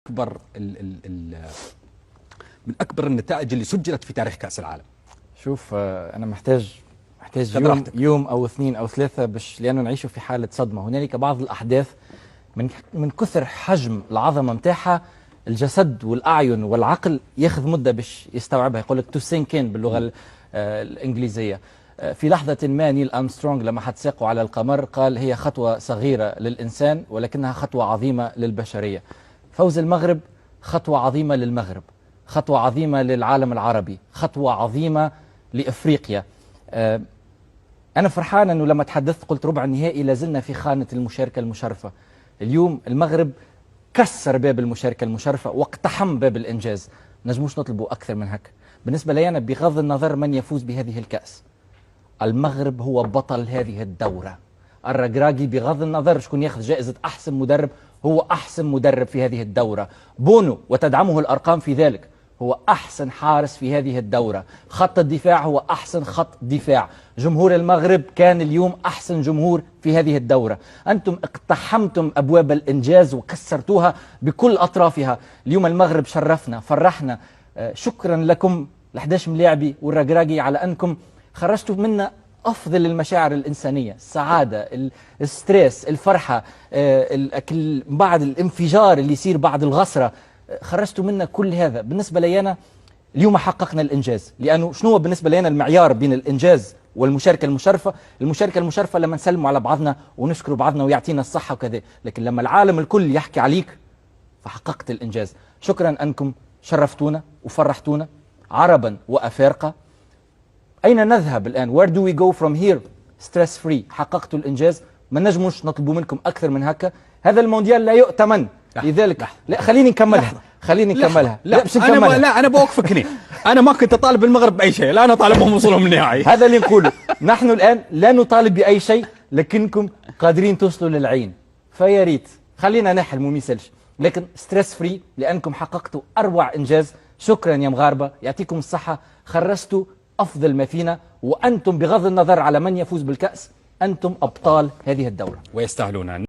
أكبر من أكبر النتائج اللي سجلت في تاريخ كأس العالم. شوف، أنا محتاج يوم أو اثنين أو ثلاثة لأنه نعيش في حالة صدمة. هنالك بعض الأحداث من كثر حجم العظمة متاعها الجسد والأعين والعقل ياخذ مدة باش يستوعبها. يقول لك تو سينكين باللغة الإنجليزية. في لحظة ما نيل أرمسترونغ لما حد ساقه على القمر قال هي خطوة صغيرة للإنسان ولكنها خطوة عظيمة للبشرية. فوز المغرب خطوة عظيمة للمغرب، خطوة عظيمة للعالم العربي، خطوة عظيمة لأفريقيا. أنا فرحان أنه لما تحدثت قلت ربع النهائي لازلنا في خانة المشاركة المشرفة. اليوم المغرب كسر باب المشاركة المشرفة واقتحم باب الإنجاز. نجموش نطلبوا أكثر من هكا. بالنسبة لي أنا بغض النظر من يفوز بهذه الكأس، المغرب هو بطل هذه الدورة. الركراكي بغض النظر شكون ياخذ جائزة أحسن مدرب هو أحسن مدرب في هذه الدورة. بونو وتدعمه الأرقام في ذلك هو أحسن حارس في هذه الدورة. خط الدفاع هو أحسن خط دفاع. جمهور المغرب كان اليوم أحسن جمهور في هذه الدورة. أنتم اقتحمتم أبواب الإنجاز وكسرتوها بكل أطرافها. اليوم المغرب شرفنا فرحنا. شكرا لكم ال11 ملاعبي والركراكي على أنكم خرجتوا منا أفضل المشاعر الإنسانية، السعادة، الستريس، الفرحة، بعد الانفجار اللي يصير بعد الغصرة. خرجتوا منا كل هذا. بالنسبة لي أنا اليوم حققنا الإنجاز. لأنه شنو هو بالنسبة لي أنا المعيار بين الإنجاز والمشاركة المشرفة؟ المشاركة المشرفة لما نسلموا على بعضنا ونشكروا بعضنا ويعطينا الصحة وكذا. لكن لما العالم الكل يحكي عليك فحققت الإنجاز. شكرا أنكم شرفتونا وفرحتونا عربا وأفارقة. أين نذهب الآن؟ Where do we go from here? stress free. حققتوا الإنجاز. ما نجموش نطلبوا منكم أكثر من هكا. هذا المونديال لا يؤتمن. لذلك لا خليني نكملها. لا أنا بوقفك هنا. أنا ما كنت أطالب المغرب بأي شيء، لا أنا طالبهم وصولهم النهائي. هذا اللي نقوله. نحن الآن لا نطالب بأي شيء لكنكم قادرين توصلوا للعين. فيا ريت خلينا نحلم وما يسالش، لكن ستريس فري لأنكم حققتوا أروع إنجاز. شكرا يا مغاربة، يعطيكم الصحة. خرجتوا أفضل ما فينا، وأنتم بغض النظر على من يفوز بالكأس أنتم أبطال هذه الدورة ويستاهلون.